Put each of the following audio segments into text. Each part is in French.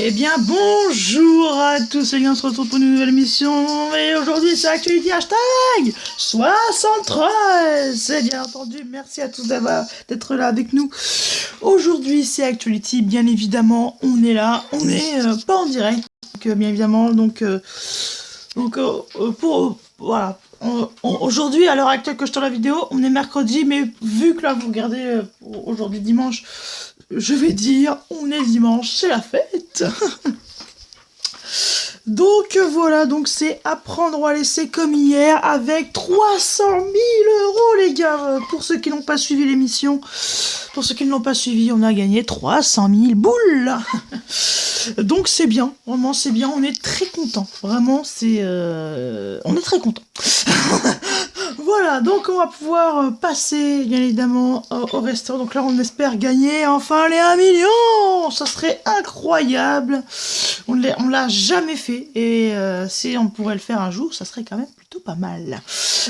Eh bien, bonjour à tous les gars, on se retrouve pour une nouvelle émission. Et aujourd'hui, c'est Actualité Hashtag 73. C'est bien entendu, merci à tous d'être là avec nous. Aujourd'hui, c'est Actualité, bien évidemment, on est là. On est pas en direct, donc, bien évidemment, voilà. Aujourd'hui, à l'heure actuelle que je tourne la vidéo, on est mercredi, mais vu que là, vous regardez aujourd'hui dimanche, je vais dire, on est dimanche, c'est la fête. Donc voilà, donc c'est à prendre ou à laisser comme hier avec 300 000 € les gars. Pour ceux qui n'ont pas suivi l'émission, pour ceux qui ne l'ont pas suivi, on a gagné 300 000 boules. Donc c'est bien, vraiment c'est bien, on est très content. Vraiment c'est, on est très content. Voilà, donc on va pouvoir passer bien évidemment au restaurant. Donc là on espère gagner enfin les 1 million. Ça serait incroyable. On l'a jamais fait et si on pourrait le faire un jour, ça serait quand même plutôt pas mal.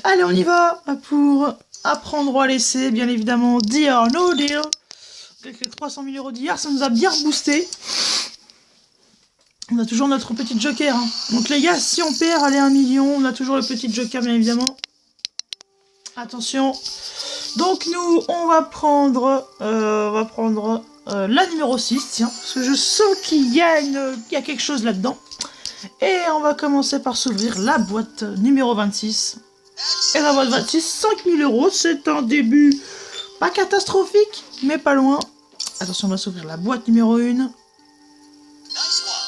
Allez, on y va pour apprendre ou à laisser, bien évidemment, deal or no deal. Avec les 300 000 € d'hier, ça nous a bien boosté. On a toujours notre petit joker. Hein. Donc les gars, si on perd, allez 1 million, on a toujours le petit joker, bien évidemment. Attention. Donc nous, on va prendre la numéro 6, tiens, parce que je sens qu'il y a quelque chose là-dedans. Et on va commencer par s'ouvrir la boîte numéro 26. Et la boîte 26, 5 000 €, c'est un début pas catastrophique, mais pas loin. Attention, on va s'ouvrir la boîte numéro 1.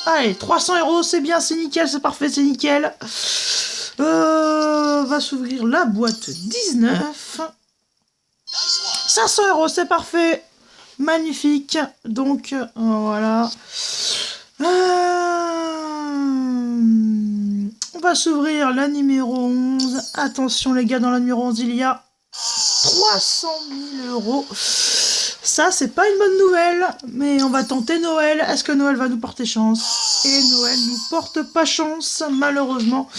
Allez, 300 €, c'est bien, c'est nickel, c'est parfait, c'est nickel. Va s'ouvrir la boîte 19. 500 €, c'est parfait. Magnifique. Donc, voilà. On va s'ouvrir la numéro 11. Attention les gars, dans la numéro 11, il y a 300 000 €. Ça, c'est pas une bonne nouvelle, mais on va tenter Noël. Est-ce que Noël va nous porter chance? Et Noël nous porte pas chance, malheureusement.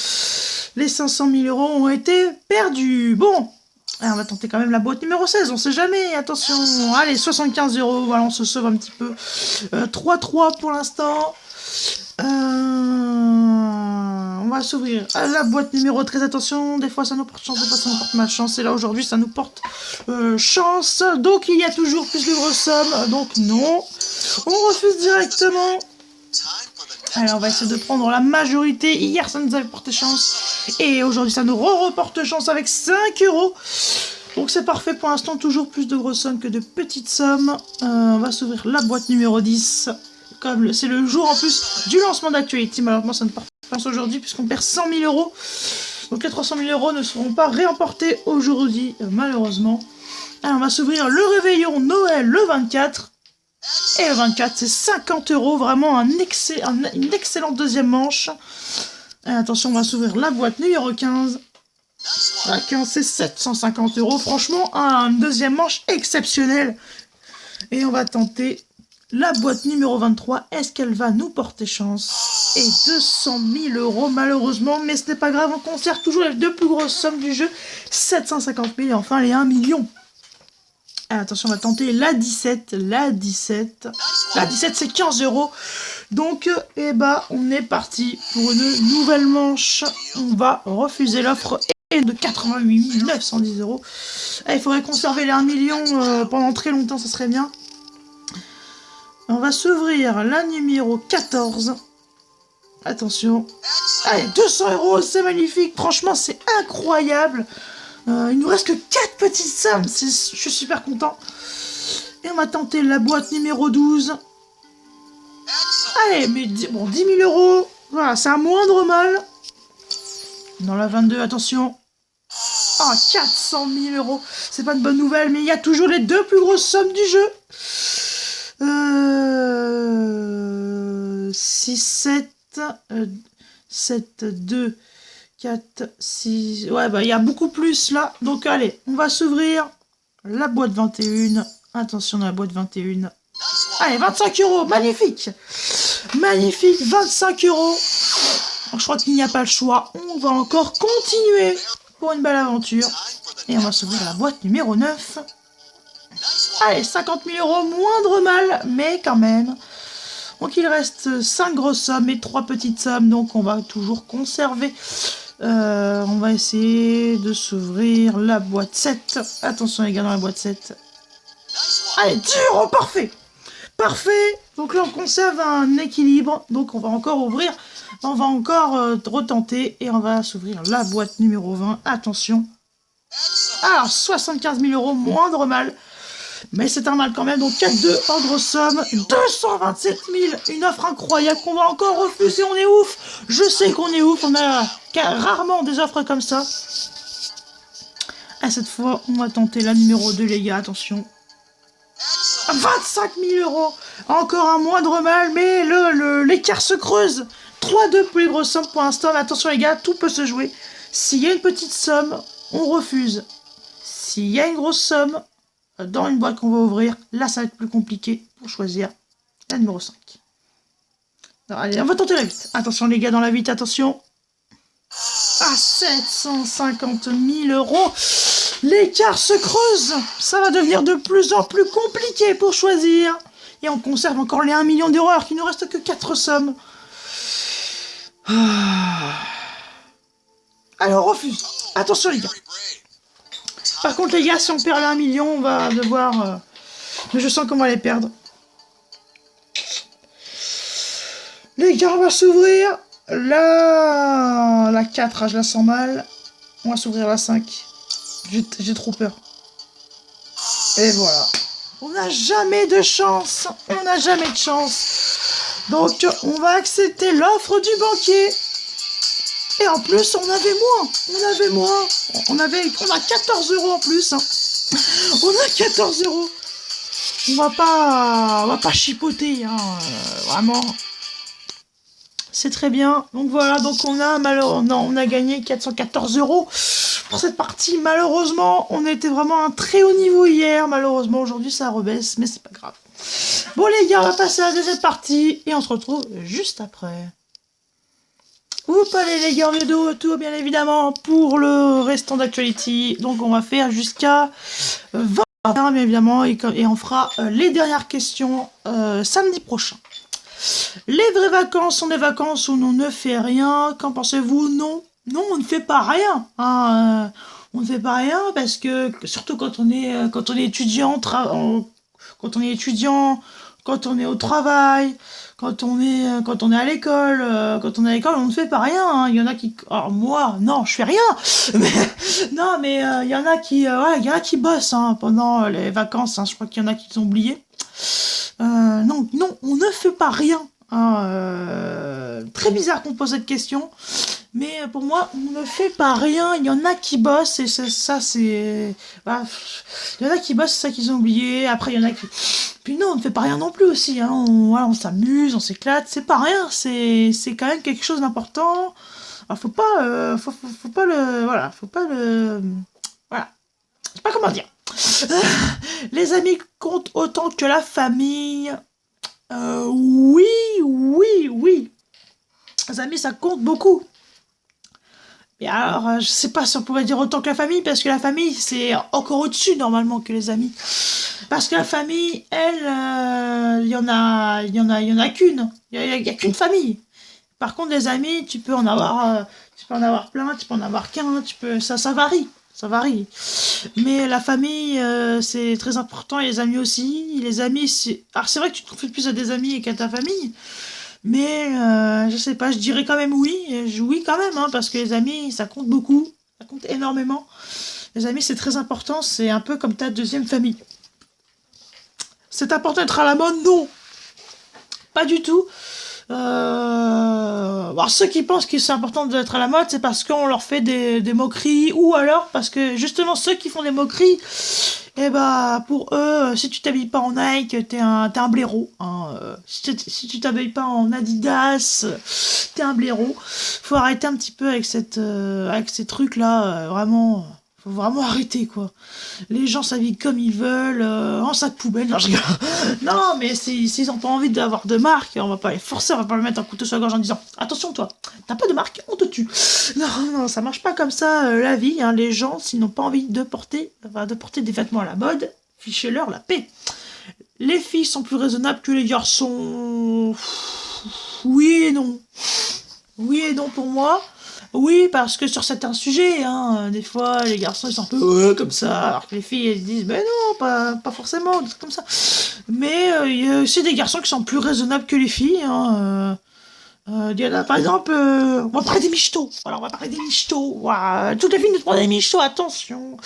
Les 500 000 € ont été perdus. Bon, on va tenter quand même la boîte numéro 16, on sait jamais, attention. Allez, 75 €, voilà, on se sauve un petit peu. 3-3 pour l'instant. On va s'ouvrir à la boîte numéro 13, attention, des fois ça nous porte chance, des fois ça nous porte malchance, et là aujourd'hui ça nous porte chance, donc il y a toujours plus de grosses sommes, donc non, on refuse directement. Allez, on va essayer de prendre la majorité, hier ça nous avait porté chance, et aujourd'hui ça nous reporte chance avec 5 €. Donc c'est parfait pour l'instant, toujours plus de grosses sommes que de petites sommes. On va s'ouvrir la boîte numéro 10. Comme c'est le jour en plus du lancement d'Actualité, malheureusement ça ne part pas aujourd'hui puisqu'on perd 100 000 €. Donc les 300 000 € ne seront pas réemportés aujourd'hui, malheureusement. Alors on va s'ouvrir le réveillon Noël le 24. Et le 24 c'est 50 €, vraiment une excellente deuxième manche. Attention, on va s'ouvrir la boîte numéro 15. La 15 c'est 750 €, franchement une deuxième manche exceptionnelle. Et on va tenter la boîte numéro 23, est-ce qu'elle va nous porter chance? Et 200 000 € malheureusement, mais ce n'est pas grave, on conserve toujours les deux plus grosses sommes du jeu, 750 000 et enfin les 1 million. Alors, attention, on va tenter la 17, la 17. La 17 c'est 15 €. Donc, eh ben, on est parti pour une nouvelle manche. On va refuser l'offre de 88 910 €. Il faudrait conserver les 1 million pendant très longtemps, ça serait bien. On va s'ouvrir la numéro 14. Attention. Allez, 200 €, c'est magnifique. Franchement, c'est incroyable. Il nous reste que 4 petites sommes. Je suis super content. Et on va tenter la boîte numéro 12. Allez, mais bon, 10 000 €. Voilà, c'est un moindre mal. Dans la 22, attention. Ah, 400 000 €. C'est pas une bonne nouvelle, mais il y a toujours les deux plus grosses sommes du jeu. 6, 7, 7, 2, 4, 6... Ouais, bah il y a beaucoup plus là. Donc allez, on va s'ouvrir la boîte 21. Attention dans la boîte 21. Allez, 25 €, magnifique. Magnifique, 25 €. Je crois qu'il n'y a pas le choix. On va encore continuer pour une belle aventure. Et on va s'ouvrir la boîte numéro 9. Allez, 50 000 €, moindre mal, mais quand même. Donc il reste 5 grosses sommes et 3 petites sommes, donc on va toujours conserver. On va essayer de s'ouvrir la boîte 7. Attention les gars, dans la boîte 7. Allez, 10 €, parfait. Parfait. Donc là on conserve un équilibre, donc on va encore ouvrir. On va encore retenter et on va s'ouvrir la boîte numéro 20. Attention. Alors 75 000 €, moindre mal. Mais c'est un mal quand même, donc 4-2 en grosse somme, 227 000, une offre incroyable qu'on va encore refuser, on est ouf. Je sais qu'on est ouf, on a rarement des offres comme ça. À cette fois, on va tenter la numéro 2 les gars, attention. 25 000 €, encore un moindre mal, mais l'écart se creuse. 3-2 pour les grosses sommes pour l'instant, mais attention les gars, tout peut se jouer. S'il y a une petite somme, on refuse. S'il y a une grosse somme, dans une boîte qu'on va ouvrir, là ça va être plus compliqué pour choisir la numéro 5. Alors, allez, on va tenter la 8. Attention les gars, dans la 8, attention. À 750 000 €, l'écart se creuse. Ça va devenir de plus en plus compliqué pour choisir. Et on conserve encore les 1 million d'euros alors qu'il ne reste que 4 sommes. Alors refuse. Attention les gars. Par contre les gars, si on perd les 1 million, on va devoir... Mais je sens qu'on va les perdre. Les gars, on va s'ouvrir. La 4, je la sens mal. On va s'ouvrir la 5. J'ai trop peur. Et voilà. On n'a jamais de chance. On n'a jamais de chance. Donc, on va accepter l'offre du banquier. Et en plus, on avait moins. On a 14 € en plus. Hein. On a 14 €. On va pas chipoter. Hein. Vraiment. C'est très bien. Donc voilà. Donc on a gagné 414 € pour cette partie. Malheureusement, on était vraiment à un très haut niveau hier. Malheureusement, aujourd'hui, ça rebaisse. Mais c'est pas grave. Bon les gars, on va passer à la deuxième partie. Et on se retrouve juste après. Oups, allez les gars, on est de retour bien évidemment pour le restant d'actualité. Donc on va faire jusqu'à 20 bien évidemment et on fera les dernières questions samedi prochain. Les vraies vacances sont des vacances où on ne fait rien. Qu'en pensez-vous? Non, on ne fait pas rien. Hein, on ne fait pas rien parce que surtout quand on est étudiant, quand on est étudiant, quand on est au travail. Quand on est à l'école, on ne fait pas rien. Hein. Il y en a qui, alors moi, non, je fais rien. Mais il y en a qui bossent hein, pendant les vacances. Hein. Je crois qu'il y en a qui ont oublié. Non, on ne fait pas rien. Hein. Très bizarre qu'on pose cette question, mais pour moi, on ne fait pas rien. Il y en a qui bossent et ça, c'est. Bah, il y en a qui bossent, c'est ça qu'ils ont oublié. Après, il y en a qui. Puis non, on ne fait pas rien non plus aussi. Hein. On s'amuse, on s'éclate. C'est pas rien. C'est quand même quelque chose d'important. Alors, faut pas le. Voilà, Voilà. Je sais pas comment dire. Les amis comptent autant que la famille. Oui. Les amis, ça compte beaucoup. Et alors, je sais pas si on pourrait dire autant que la famille, parce que la famille, c'est encore au-dessus, normalement, que les amis. Parce que la famille, elle, il y en a qu'une. Il y a qu'une famille. Par contre, les amis, tu peux en avoir plein, tu peux en avoir qu'un, ça varie. Ça varie. Mais la famille, c'est très important, et les amis aussi. Les amis, c'est... Alors, c'est vrai que tu te confies plus à des amis qu'à ta famille. Mais, je sais pas, je dirais quand même oui. Oui, quand même, hein, parce que les amis, ça compte beaucoup. Ça compte énormément. Les amis, c'est très important. C'est un peu comme ta deuxième famille. C'est important d'être à la mode? Non. Pas du tout. Alors ceux qui pensent que c'est important d'être à la mode, c'est parce qu'on leur fait des moqueries, ou alors parce que justement ceux qui font des moqueries, et bah pour eux, si tu t'habilles pas en Nike, t'es un blaireau. Hein. Si tu t'habilles pas en Adidas, t'es un blaireau. Faut arrêter un petit peu avec ces trucs là, vraiment. Faut vraiment arrêter quoi. Les gens s'habillent comme ils veulent, en sac poubelle. Non, mais s'ils ont pas envie d'avoir de marque, on va pas les forcer, on va pas leur mettre un couteau sur la gorge en disant attention toi, t'as pas de marque, on te tue. Non, ça marche pas comme ça la vie. Hein. Les gens, s'ils n'ont pas envie de porter des vêtements à la mode, fichez-leur la paix. les filles sont plus raisonnables que les garçons. Oui et non. Oui et non pour moi. Oui, parce que sur certains sujets, hein, des fois, les garçons, ils sont un peu comme ça, alors que les filles, elles disent, ben non, pas forcément, des trucs comme ça. Mais il y a aussi des garçons qui sont plus raisonnables que les filles. Hein, il y en a, par exemple, on va parler des michetots. Voilà, on va parler des michetots. Ouah, toutes les filles nous se prennent des michetots, attention.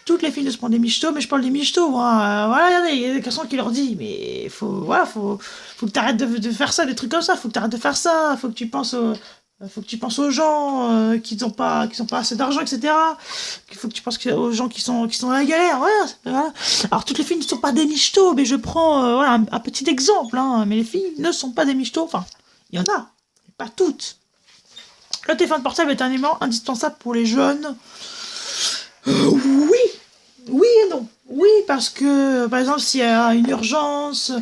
Toutes les filles nous se prennent des michetots, mais je parle des michetots. Hein. Voilà, regardez, il y a des garçons qui leur disent, mais faut que t'arrêtes de faire ça, des trucs comme ça. Faut que t'arrêtes de faire ça. Faut que tu penses aux gens qui n'ont pas assez d'argent, etc. Il faut que tu penses aux gens qui sont dans la galère. Voilà. Alors toutes les filles ne sont pas des michetots, mais je prends voilà, un petit exemple. Hein. Mais les filles ne sont pas des michetots. Enfin, il y en a, mais pas toutes. Le téléphone portable est un élément indispensable pour les jeunes. Oui, oui et non. Oui, parce que, par exemple, s'il y a une urgence,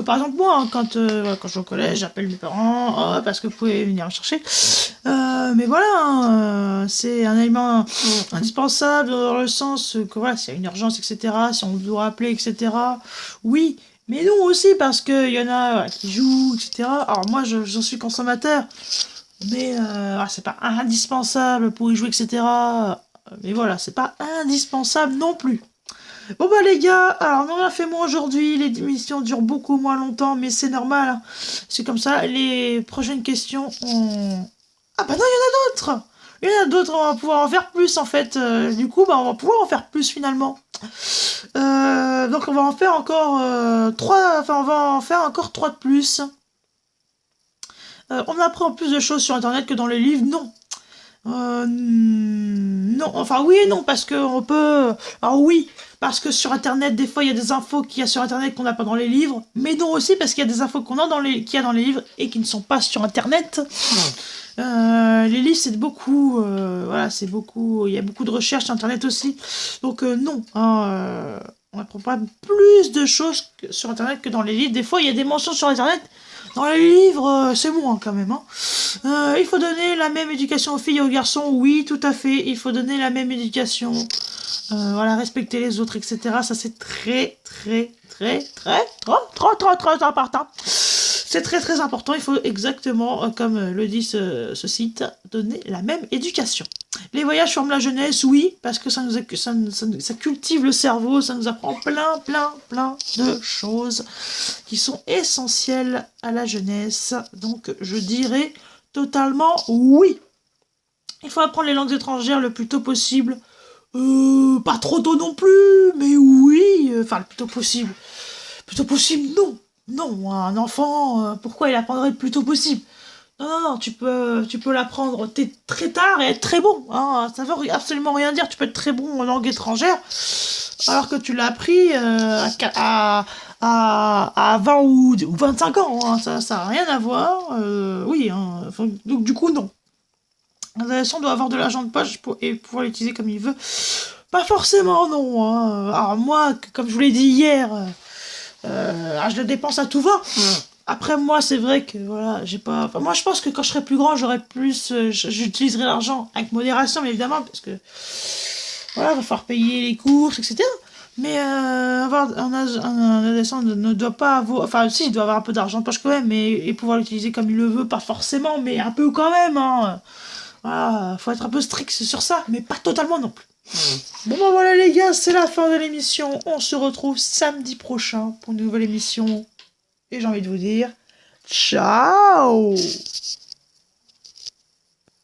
par exemple, moi, hein, quand je suis au collège, j'appelle mes parents, parce que vous pouvez venir me chercher. Mais voilà, hein, c'est un élément indispensable dans le sens que, voilà, s'il y a une urgence, etc., si on doit appeler, etc., oui. Mais non aussi, parce qu'il y en a voilà, qui jouent, etc. Alors moi, j'en suis consommateur, mais c'est pas indispensable pour y jouer, etc. Mais voilà, c'est pas indispensable non plus. Bon bah les gars, alors on a fait moins aujourd'hui, les émissions durent beaucoup moins longtemps, mais c'est normal. Hein. C'est comme ça, les prochaines questions, ah bah non, il y en a d'autres. Il y en a d'autres, on va pouvoir en faire plus en fait. Du coup, bah on va pouvoir en faire plus finalement. Donc on va en faire encore 3, enfin on va en faire encore 3 de plus. On apprend plus de choses sur internet que dans les livres, non. Non, enfin oui et non, parce que on peut... Alors oui, parce que sur internet, des fois, il y a des infos qu'il y a sur internet qu'on n'a pas dans les livres, mais non aussi parce qu'il y a des infos qu'il y a dans les livres et qui ne sont pas sur internet. Les livres, c'est beaucoup... voilà, c'est beaucoup... Il y a beaucoup de recherches sur internet aussi. Donc non, hein, on n'apprend pas plus de choses sur internet que dans les livres. Des fois, il y a des mentions sur internet. Dans les livres, c'est moins quand même. Hein. Il faut donner la même éducation aux filles et aux garçons. Oui, tout à fait. Il faut donner la même éducation. Voilà, respecter les autres, etc. Ça, c'est très important. C'est très important. Il faut exactement, comme le dit ce site, donner la même éducation. Les voyages forment la jeunesse, oui, parce que ça cultive le cerveau, ça nous apprend plein de choses qui sont essentielles à la jeunesse. Donc, je dirais totalement oui. Il faut apprendre les langues étrangères le plus tôt possible. Pas trop tôt non plus, mais oui. Enfin, le plus tôt possible. Plus tôt possible, non. Non, un enfant, pourquoi il apprendrait le plus tôt possible? Non, tu peux l'apprendre très tard et être très bon. Hein. Ça veut absolument rien dire. Tu peux être très bon en langue étrangère, alors que tu l'as appris à 20 ou 25 ans. Hein. Ça n'a rien à voir. Oui, hein. Donc du coup, non. L'adolescent doit avoir de l'argent de poche et pouvoir l'utiliser comme il veut. Pas forcément, non. Hein. Alors moi, comme je vous l'ai dit hier, je le dépense à tout va. Après moi, c'est vrai que voilà, j'ai pas. Enfin, moi, je pense que quand je serai plus grand, j'aurai plus. J'utiliserai l'argent avec modération, mais évidemment, parce que voilà, il va falloir payer les courses, etc. Mais avoir un adolescent ne doit pas avoir. Enfin, si, il doit avoir un peu d'argent de poche quand même, et pouvoir l'utiliser comme il le veut, pas forcément, mais un peu quand même. Hein. Voilà, faut être un peu strict sur ça, mais pas totalement non plus. Bon ben voilà les gars, c'est la fin de l'émission. On se retrouve samedi prochain pour une nouvelle émission. Et j'ai envie de vous dire, ciao!